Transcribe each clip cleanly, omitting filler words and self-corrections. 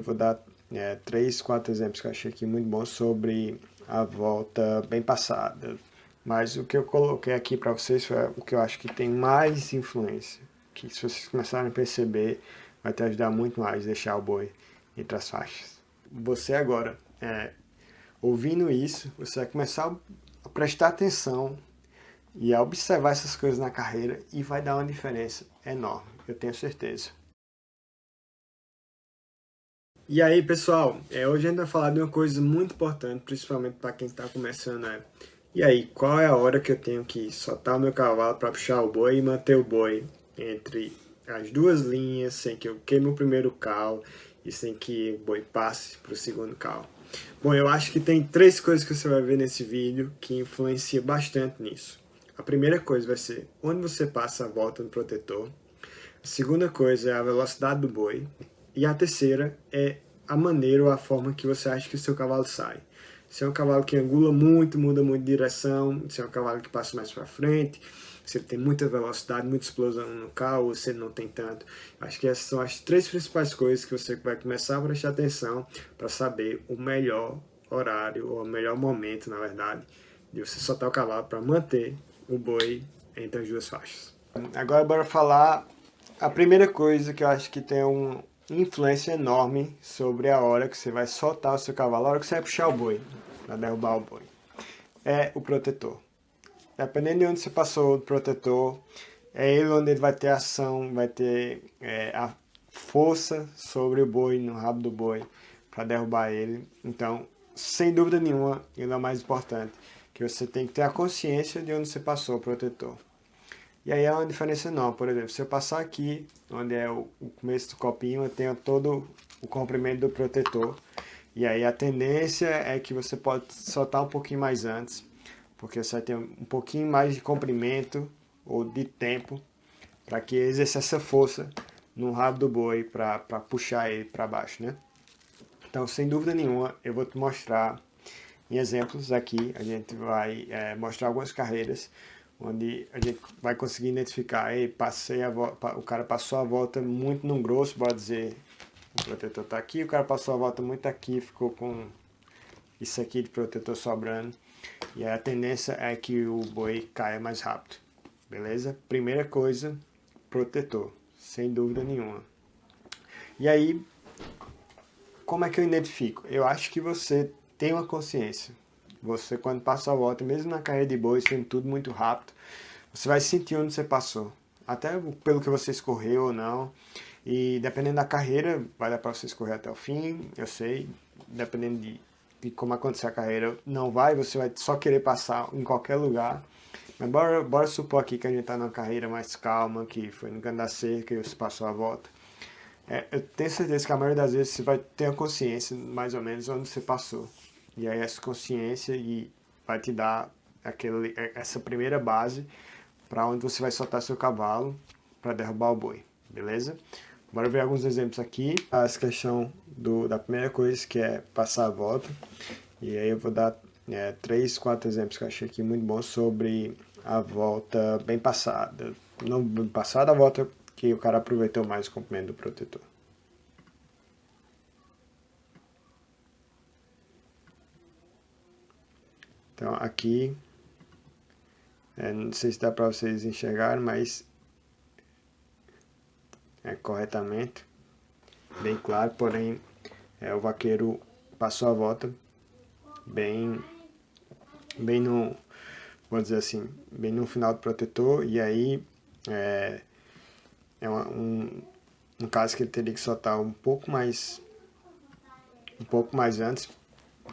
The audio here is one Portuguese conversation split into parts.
Vou dar 3, 4 exemplos que eu achei aqui muito bons sobre a volta bem passada. Mas o que eu coloquei aqui para vocês foi o que eu acho que tem mais influência. Que se vocês começarem a perceber, vai te ajudar muito mais deixar o boi entre as faixas. Você agora, ouvindo isso, você vai começar a prestar atenção e a observar essas coisas na carreira e vai dar uma diferença enorme, eu tenho certeza. E aí, pessoal, hoje a gente vai falar de uma coisa muito importante, principalmente para quem está começando. E aí, qual é a hora que eu tenho que soltar o meu cavalo para puxar o boi e manter o boi entre as duas linhas, sem que eu queime o primeiro cal e sem que o boi passe para o segundo cal? Bom, eu acho que tem 3 coisas que você vai ver nesse vídeo que influenciam bastante nisso. A primeira coisa vai ser onde você passa a volta no protetor. A segunda coisa é a velocidade do boi. E a terceira é a maneira ou a forma que você acha que o seu cavalo sai. Se é um cavalo que angula muito, muda muito de direção, se é um cavalo que passa mais para frente, se ele tem muita velocidade, muita explosão no carro, ou se ele não tem tanto. Acho que essas são as 3 principais coisas que você vai começar a prestar atenção para saber o melhor horário, ou o melhor momento, na verdade, de você soltar o cavalo para manter o boi entre as duas faixas. Agora bora falar a primeira coisa que eu acho que tem uma influência enorme sobre a hora que você vai soltar o seu cavalo, a hora que você vai puxar o boi, para derrubar o boi, é o protetor. Dependendo de onde você passou o protetor, é ele onde ele vai ter ação, vai ter a força sobre o boi, no rabo do boi, para derrubar ele. Então, sem dúvida nenhuma, ele é o mais importante, que você tem que ter a consciência de onde você passou o protetor. E aí é uma diferença enorme. Por exemplo, se eu passar aqui, onde é o começo do copinho, eu tenho todo o comprimento do protetor. E aí a tendência é que você pode soltar um pouquinho mais antes, porque você vai ter um pouquinho mais de comprimento ou de tempo para que exerça essa força no rabo do boi para puxar ele para baixo, né? Então, sem dúvida nenhuma, eu vou te mostrar em exemplos aqui. A gente vai mostrar algumas carreiras onde a gente vai conseguir identificar, passei o cara passou a volta muito no grosso, pode dizer, o protetor está aqui, o cara passou a volta muito aqui, ficou com isso aqui de protetor sobrando, e a tendência é que o boi caia mais rápido, beleza? Primeira coisa, protetor, sem dúvida nenhuma. E aí, como é que eu identifico? Eu acho que você tem uma consciência. Você, quando passa a volta, mesmo na carreira de boi, sendo tudo muito rápido, você vai sentir onde você passou. Até pelo que você escorreu ou não. E dependendo da carreira, vai dar para você escorrer até o fim, eu sei. Dependendo de como acontecer a carreira, não vai, você vai só querer passar em qualquer lugar. Mas bora supor aqui que a gente está numa carreira mais calma, que foi no canto da cerca e você passou a volta. Eu tenho certeza que a maioria das vezes você vai ter a consciência, mais ou menos, onde você passou. E aí essa consciência vai te dar essa primeira base para onde você vai soltar seu cavalo para derrubar o boi, beleza? Bora ver alguns exemplos aqui. A questão da primeira coisa, que é passar a volta. E aí eu vou dar 3, 4 exemplos que eu achei aqui muito bons sobre a volta bem passada. Não bem passada, a volta que o cara aproveitou mais o comprimento do protetor. Então aqui, não sei se dá para vocês enxergarem, mas corretamente, bem claro, porém o vaqueiro passou a volta bem no, vou dizer assim, bem no final do protetor, e aí um caso que ele teria que soltar um pouco mais antes,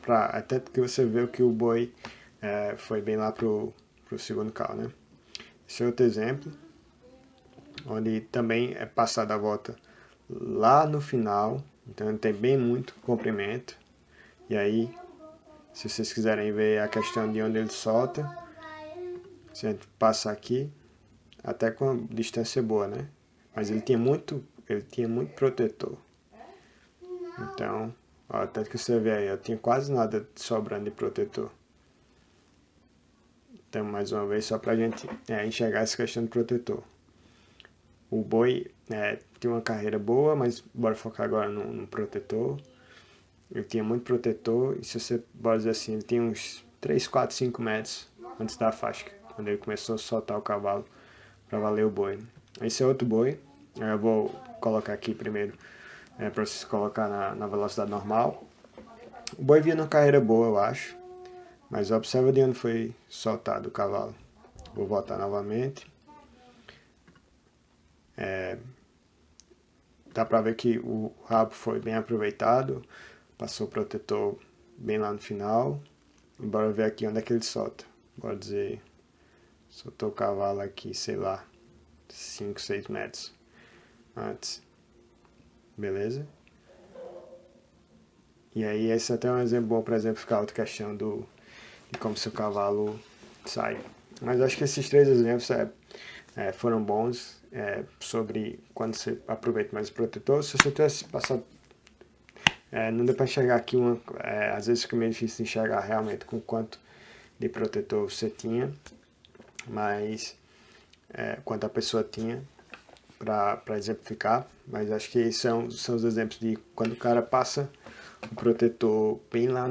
até que você vê que o boi foi bem lá pro segundo cal, né? Esse é outro exemplo, onde também é passada a volta lá no final, então ele tem bem muito comprimento, e aí, se vocês quiserem ver a questão de onde ele solta, se a gente passar aqui, até com a distância boa, né? Mas ele tinha muito protetor. Então, ó, tanto que você vê aí, eu tinha quase nada sobrando de protetor. Então, mais uma vez, só pra gente enxergar essa questão do protetor. O boi tinha uma carreira boa, mas bora focar agora no protetor. Ele tinha muito protetor, e se você pode dizer assim, ele tinha uns 3, 4, 5 metros antes da faixa, quando ele começou a soltar o cavalo para valer o boi. Esse é outro boi, eu vou colocar aqui primeiro para vocês colocar na velocidade normal. O boi vinha numa carreira boa, eu acho, mas observa de onde foi soltado o cavalo. Vou voltar novamente. Dá pra ver que o rabo foi bem aproveitado, passou o protetor bem lá no final. E bora ver aqui onde é que ele solta. Bora dizer, soltou o cavalo aqui, sei lá, 5, 6 metros antes. Beleza? E aí esse é até um exemplo bom para exemplificar outra questão de como seu cavalo sai. Mas acho que esses 3 exemplos foram bons sobre quando você aproveita mais o protetor. Se você tivesse passado não deu para enxergar aqui às vezes fica meio difícil de enxergar realmente com quanto de protetor você tinha, mas quanto a pessoa tinha para exemplificar, mas acho que são os exemplos de quando o cara passa o protetor bem lá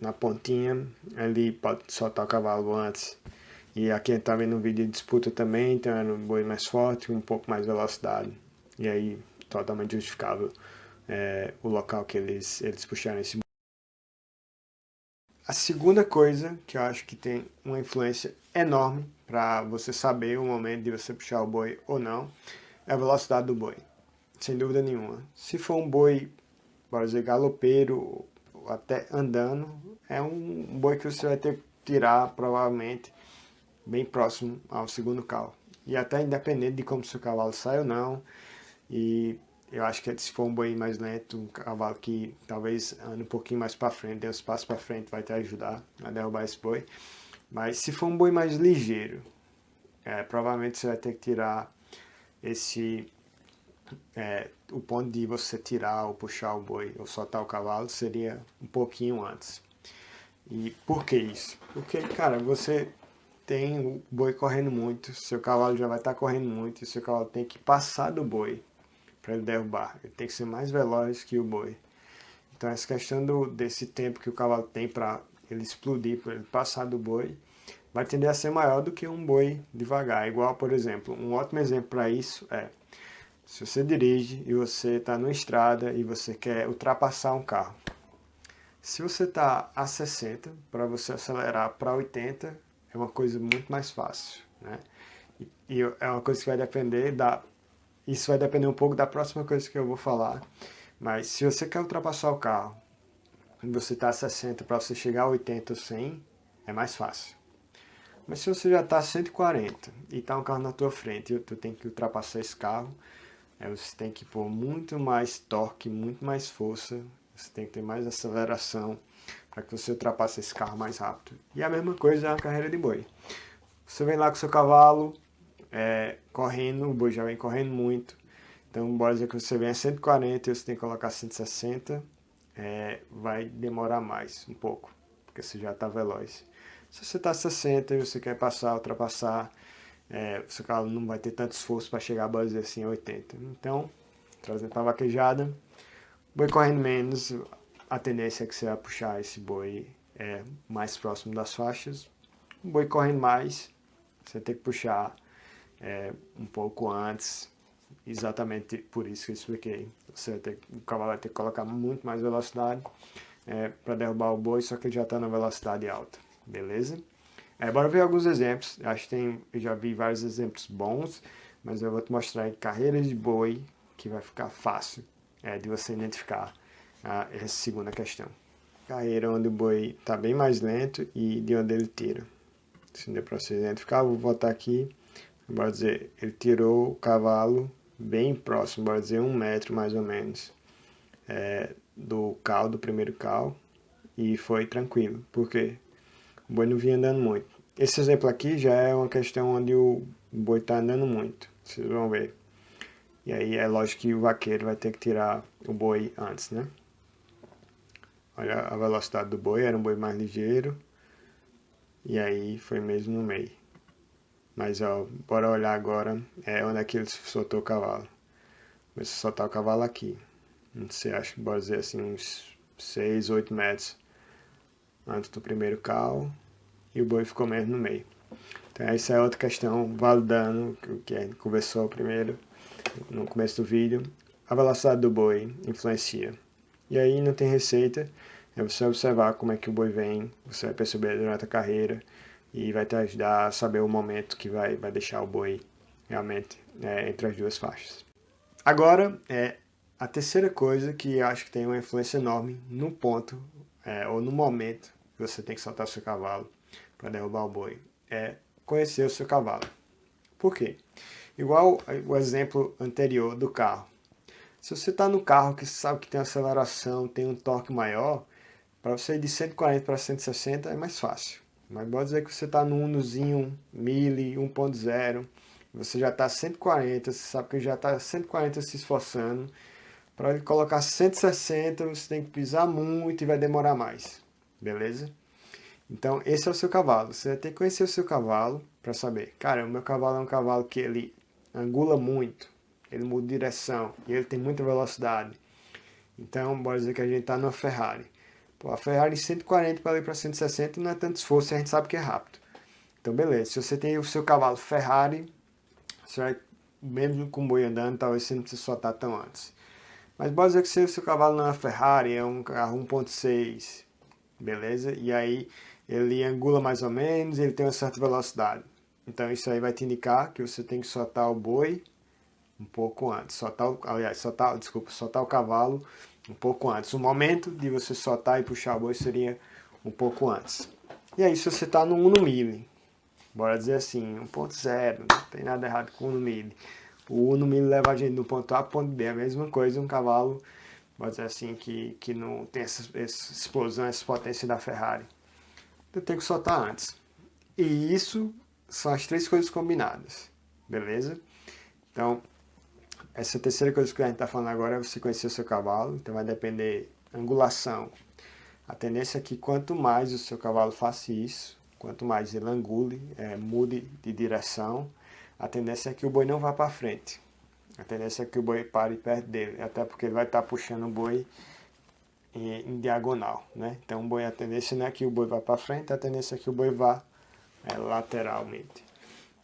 na pontinha, ele pode soltar o cavalo antes. E aqui a gente tá vendo um vídeo de disputa também, então era um boi mais forte, um pouco mais velocidade. E aí, totalmente justificável o local que eles puxaram esse boi. A segunda coisa que eu acho que tem uma influência enorme para você saber o momento de você puxar o boi ou não é a velocidade do boi, sem dúvida nenhuma. Se for um boi, por dizer, galopeiro, ou até andando, é um boi que você vai ter que tirar provavelmente bem próximo ao segundo calo. E até independente de como seu cavalo sai ou não. E eu acho que se for um boi mais lento, um cavalo que talvez ande um pouquinho mais para frente, dê um espaço para frente, vai te ajudar a derrubar esse boi. Mas se for um boi mais ligeiro, provavelmente você vai ter que tirar o ponto de você tirar ou puxar o boi ou soltar o cavalo seria um pouquinho antes. E por que isso? Porque, cara, você tem o boi correndo muito, seu cavalo já vai estar correndo muito e seu cavalo tem que passar do boi para ele derrubar. Ele tem que ser mais veloz que o boi. Então essa questão desse tempo que o cavalo tem para ele explodir, para ele passar do boi, vai tender a ser maior do que um boi devagar. Igual, por exemplo, um ótimo exemplo para isso se você dirige e você está numa estrada e você quer ultrapassar um carro. Se você está a 60, para você acelerar para 80, é uma coisa muito mais fácil, né? E é uma coisa que vai depender isso vai depender um pouco da próxima coisa que eu vou falar. Mas se você quer ultrapassar o carro e você está a 60 para você chegar a 80 ou 100, é mais fácil. Mas se você já está a 140 e está um carro na tua frente e tu tem que ultrapassar esse carro, você tem que pôr muito mais torque, muito mais força, você tem que ter mais aceleração para que você ultrapasse esse carro mais rápido. E a mesma coisa é a carreira de boi. Você vem lá com seu cavalo correndo, o boi já vem correndo muito. Então, bora dizer que você vem a 140 e você tem que colocar 160, vai demorar mais um pouco, porque você já está veloz. Se você está a 60 e você quer ultrapassar, o seu cavalo não vai ter tanto esforço para chegar, bora dizer assim, a 80. Então, trazendo para a vaquejada, boi correndo menos, a tendência é que você vai puxar esse boi mais próximo das faixas. O boi correndo mais, você tem que puxar um pouco antes, exatamente por isso que eu expliquei. O cavalo vai ter que colocar muito mais velocidade para derrubar o boi, só que ele já está na velocidade alta, beleza? Bora ver alguns exemplos. Acho que eu já vi vários exemplos bons, mas eu vou te mostrar em carreiras de boi que vai ficar fácil de você identificar essa segunda questão. Carreira onde o boi está bem mais lento e de onde ele tira. Se não deu para você identificar, vou voltar aqui. Bora dizer, ele tirou o cavalo bem próximo, bora dizer 1 metro mais ou menos, do cal, do primeiro cal, e foi tranquilo. Por quê? O boi não vinha andando muito. Esse exemplo aqui já é uma questão onde o boi está andando muito, vocês vão ver. E aí é lógico que o vaqueiro vai ter que tirar o boi antes, né? Olha a velocidade do boi, era um boi mais ligeiro. E aí foi mesmo no meio. Mas ó, bora olhar agora onde é que ele soltou o cavalo. Vai soltar o cavalo aqui. Não sei, acho que bora dizer assim uns 6, 8 metros antes do primeiro cal. E o boi ficou mesmo no meio. Então essa é outra questão, validando o que a gente conversou primeiro no começo do vídeo. A velocidade do boi influencia. E aí não tem receita, é você observar como é que o boi vem, você vai perceber durante a carreira e vai te ajudar a saber o momento que vai deixar o boi realmente entre as duas faixas. Agora, a terceira coisa que eu acho que tem uma influência enorme no ponto ou no momento que você tem que soltar o seu cavalo para derrubar o boi é conhecer o seu cavalo. Por quê? Igual o exemplo anterior do carro. Se você está no carro que sabe que tem aceleração, tem um torque maior, para você ir de 140 para 160 é mais fácil. Mas pode dizer que você está no Unozinho, Mille, 1.0, você já está 140, você sabe que já está 140 se esforçando. Para ele colocar 160, você tem que pisar muito e vai demorar mais. Beleza? Então, esse é o seu cavalo. Você vai ter que conhecer o seu cavalo para saber. Cara, o meu cavalo é um cavalo que ele angula muito, ele muda de direção e ele tem muita velocidade. Então, bora dizer que a gente está numa Ferrari. Pô, a Ferrari 140 para ir para 160 não é tanto esforço, a gente sabe que é rápido. Então, beleza. Se você tem o seu cavalo Ferrari, você vai, mesmo com o boi andando, talvez você não precise soltar tão antes. Mas bora dizer que se o seu cavalo não é Ferrari, é um carro 1.6, beleza? E aí ele angula mais ou menos, ele tem uma certa velocidade. Então isso aí vai te indicar que você tem que soltar o boi um pouco antes. Soltar o cavalo um pouco antes. O momento de você soltar e puxar o boi seria um pouco antes. E aí se você está no Uno Mille, bora dizer assim, 1.0, não tem nada errado com o Uno Mille. O Uno Mille leva a gente do ponto A para o ponto B, a mesma coisa, um cavalo, pode dizer assim, que não tem essa explosão, essa potência da Ferrari. Eu tenho que soltar antes. E isso são as três coisas combinadas, beleza? Então, essa terceira coisa que a gente está falando agora é você conhecer o seu cavalo, então vai depender da angulação. A tendência é que quanto mais o seu cavalo faça isso, quanto mais ele angule, mude de direção, a tendência é que o boi não vá para frente. A tendência é que o boi pare perto dele, até porque ele vai estar puxando o boi em diagonal, né? Então a tendência não é que o boi vá para frente, a tendência é que o boi vá lateralmente.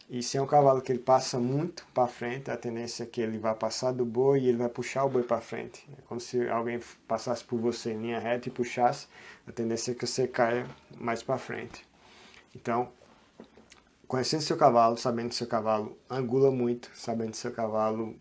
E se é um cavalo que ele passa muito para frente, a tendência é que ele vai passar do boi e ele vai puxar o boi para frente. É como se alguém passasse por você em linha reta e puxasse, a tendência é que você caia mais para frente. Então, conhecendo seu cavalo, sabendo que seu cavalo angula muito, sabendo que seu cavalo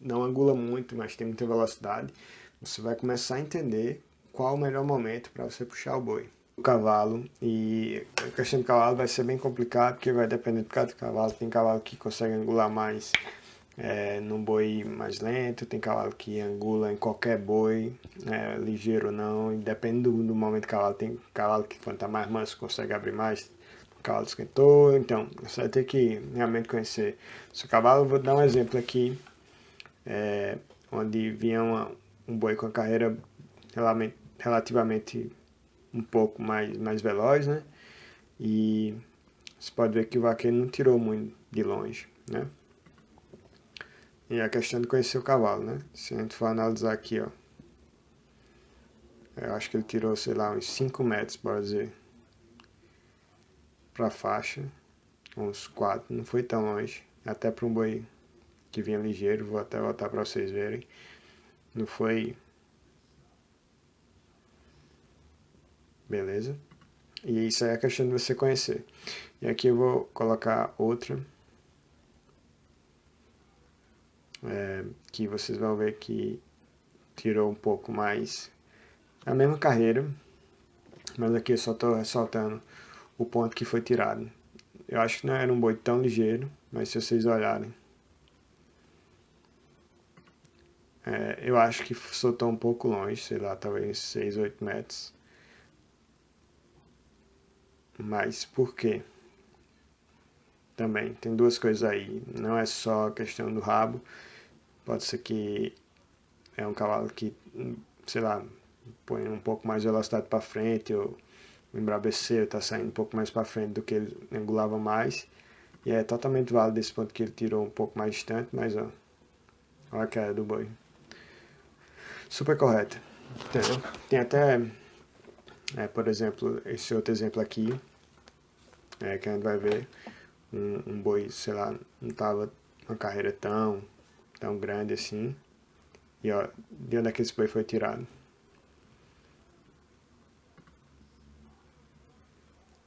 não angula muito, mas tem muita velocidade, você vai começar a entender qual o melhor momento para você puxar o boi. O cavalo, e a questão do cavalo vai ser bem complicado, porque vai depender de cada cavalo. Tem cavalo que consegue angular mais num boi mais lento, tem cavalo que angula em qualquer boi, ligeiro ou não, e depende do momento do cavalo. Tem cavalo que quando está mais manso consegue abrir mais, o cavalo esquentou, então você vai ter que realmente conhecer o seu cavalo. Vou dar um exemplo aqui, onde vinha um boi com a carreira relativamente um pouco mais veloz, né? E você pode ver que o vaqueiro não tirou muito de longe, né? E a questão de conhecer o cavalo, né? Se a gente for analisar aqui, ó, eu acho que ele tirou, sei lá, uns 5 metros, bora dizer, para a faixa, uns 4, não foi tão longe, até para um boi que vinha ligeiro, vou até voltar para vocês verem, não foi, beleza? E isso aí é a questão de você conhecer. E aqui eu vou colocar outra, que vocês vão ver que tirou um pouco mais a mesma carreira, mas aqui eu só estou ressaltando o ponto que foi tirado. Eu acho que não era um boi tão ligeiro, mas se vocês olharem, eu acho que soltou um pouco longe, sei lá, talvez 6, 8 metros. Mas por quê? Também tem duas coisas aí, não é só a questão do rabo, pode ser que é um cavalo que, sei lá, põe um pouco mais de velocidade para frente, ou o embraveceiro está saindo um pouco mais para frente do que ele angulava mais, E é totalmente válido esse ponto que ele tirou um pouco mais distante, mas ó, olha a queda do boi. Super correto. Entendeu? Tem até, por exemplo, esse outro exemplo aqui, que a gente vai ver, um boi, sei lá, não tava uma carreira tão grande assim. E ó, de onde é que esse boi foi tirado?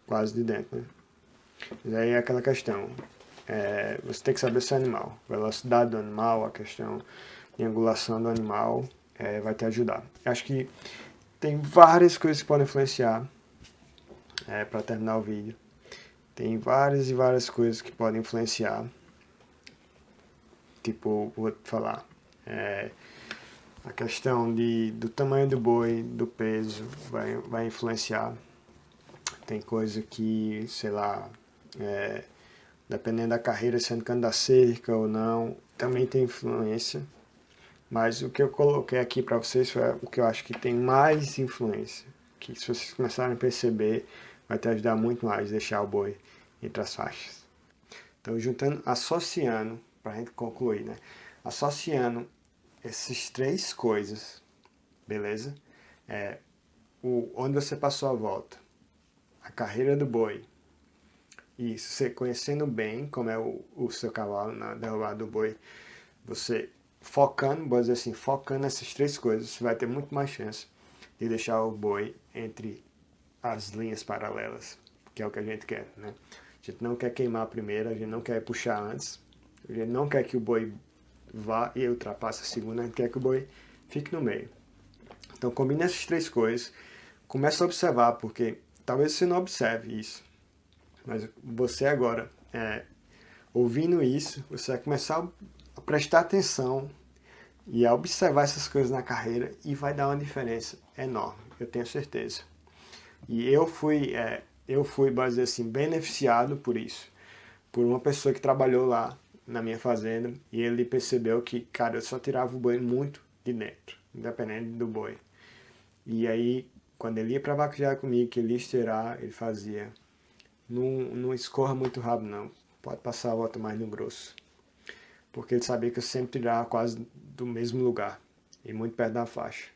Quase de dentro, né? Mas aí é aquela questão, você tem que saber seu animal, velocidade do animal, a questão de angulação do animal, vai te ajudar. Acho que tem várias coisas que podem influenciar, para terminar o vídeo. Tem várias e várias coisas que podem influenciar. Tipo, vou te falar, a questão do tamanho do boi, do peso, vai influenciar. Tem coisa que, sei lá, dependendo da carreira, sendo cano da cerca ou não, também tem influência. Mas o que eu coloquei aqui para vocês foi o que eu acho que tem mais influência. Que se vocês começarem a perceber, vai te ajudar muito mais deixar o boi entre as faixas. Então, juntando, associando, para a gente concluir, né? Associando essas três coisas, beleza? Onde você passou a volta, a carreira do boi, e você conhecendo bem como é o seu cavalo na derrubada do boi, você focando, vou dizer assim, focando nessas três coisas, você vai ter muito mais chance de deixar o boi entre as linhas paralelas, que é o que a gente quer, né? A gente não quer queimar a primeira, a gente não quer puxar antes, a gente não quer que o boi vá e ultrapasse a segunda, a gente quer que o boi fique no meio. Então combine essas três coisas, comece a observar, porque talvez você não observe isso, mas você agora, ouvindo isso, você vai começar a prestar atenção e a observar essas coisas na carreira e vai dar uma diferença enorme, eu tenho certeza. E eu fui, vamos dizer assim, beneficiado por isso, por uma pessoa que trabalhou lá na minha fazenda e ele percebeu que, cara, eu só tirava o boi muito de dentro, independente do boi. E aí, quando ele ia para vaquejar comigo, que ele ia esteirar, ele fazia, não escorra muito rápido não, pode passar a volta mais no grosso. Porque ele sabia que eu sempre tirava quase do mesmo lugar e muito perto da faixa.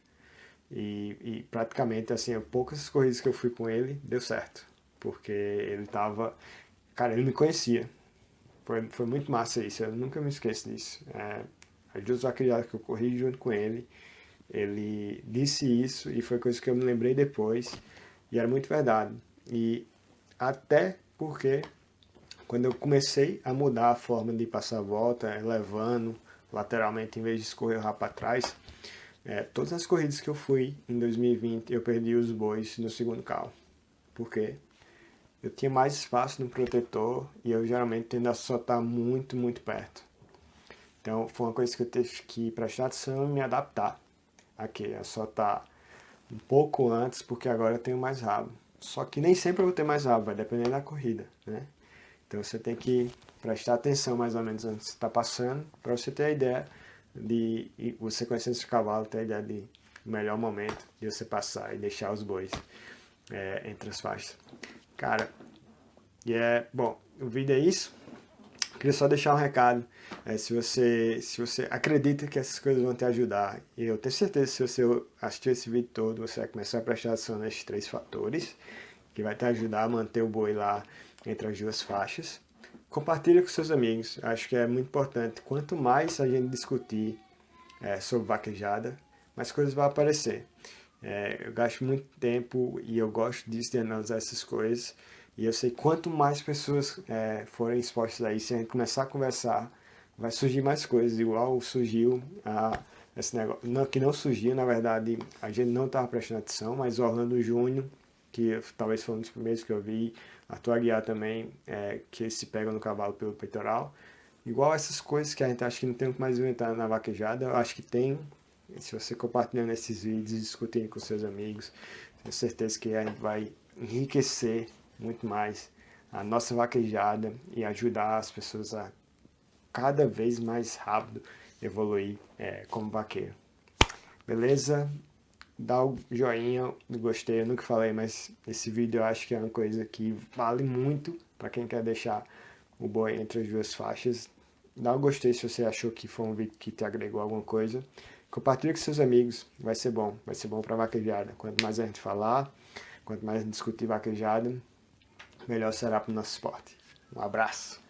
E praticamente, assim, poucas corridas que eu fui com ele, deu certo. Porque ele tava... Cara, ele me conhecia. Foi muito massa isso, eu nunca me esqueço disso. As duas vaquejadas que eu corri junto com ele disse isso e foi coisa que eu me lembrei depois. E era muito verdade. E até porque quando eu comecei a mudar a forma de passar a volta, levando lateralmente em vez de escorrer o para trás, todas as corridas que eu fui em 2020, eu perdi os bois no segundo carro. Por quê? Eu tinha mais espaço no protetor e eu geralmente tendo a soltar muito, muito perto. Então foi uma coisa que eu tive que prestar atenção e me adaptar aqui, a soltar um pouco antes, porque agora eu tenho mais rabo. Só que nem sempre eu vou ter mais rabo, vai depender da corrida, né? Então você tem que prestar atenção mais ou menos onde você está passando, para você ter a ideia de, você conhecendo esse cavalo, ter a ideia de o melhor momento de você passar e deixar os bois entre as faixas. Cara, bom, o vídeo é isso. Queria só deixar um recado. Se você acredita que essas coisas vão te ajudar, e eu tenho certeza que se você assistir esse vídeo todo, você vai começar a prestar atenção nesses três fatores, que vai te ajudar a manter o boi lá entre as duas faixas. Compartilha com seus amigos, acho que é muito importante. Quanto mais a gente discutir sobre vaquejada, mais coisas vão aparecer. Eu gasto muito tempo e eu gosto disso, de analisar essas coisas. E eu sei quanto mais pessoas forem expostas a isso, se a gente começar a conversar, vai surgir mais coisas, igual surgiu esse negócio. Não, que não surgiu, na verdade, a gente não estava prestando atenção, mas o Orlando Júnior, que talvez foi um dos primeiros que eu vi, Arthur Aguiar também, que eles se pegam no cavalo pelo peitoral. Igual essas coisas que a gente acha que não tem o que mais inventar na vaquejada, eu acho que tem. Se você compartilhando esses vídeos e discutindo com seus amigos, tenho certeza que a gente vai enriquecer muito mais a nossa vaquejada e ajudar as pessoas a cada vez mais rápido evoluir como vaqueiro. Beleza? Dá o joinha, gostei, eu nunca falei, mas esse vídeo eu acho que é uma coisa que vale muito para quem quer deixar o boi entre as duas faixas. Dá um gostei se você achou que foi um vídeo que te agregou alguma coisa. Compartilha com seus amigos, vai ser bom para vaquejada. Quanto mais a gente falar, quanto mais a gente discutir vaquejada, melhor será para o nosso esporte. Um abraço!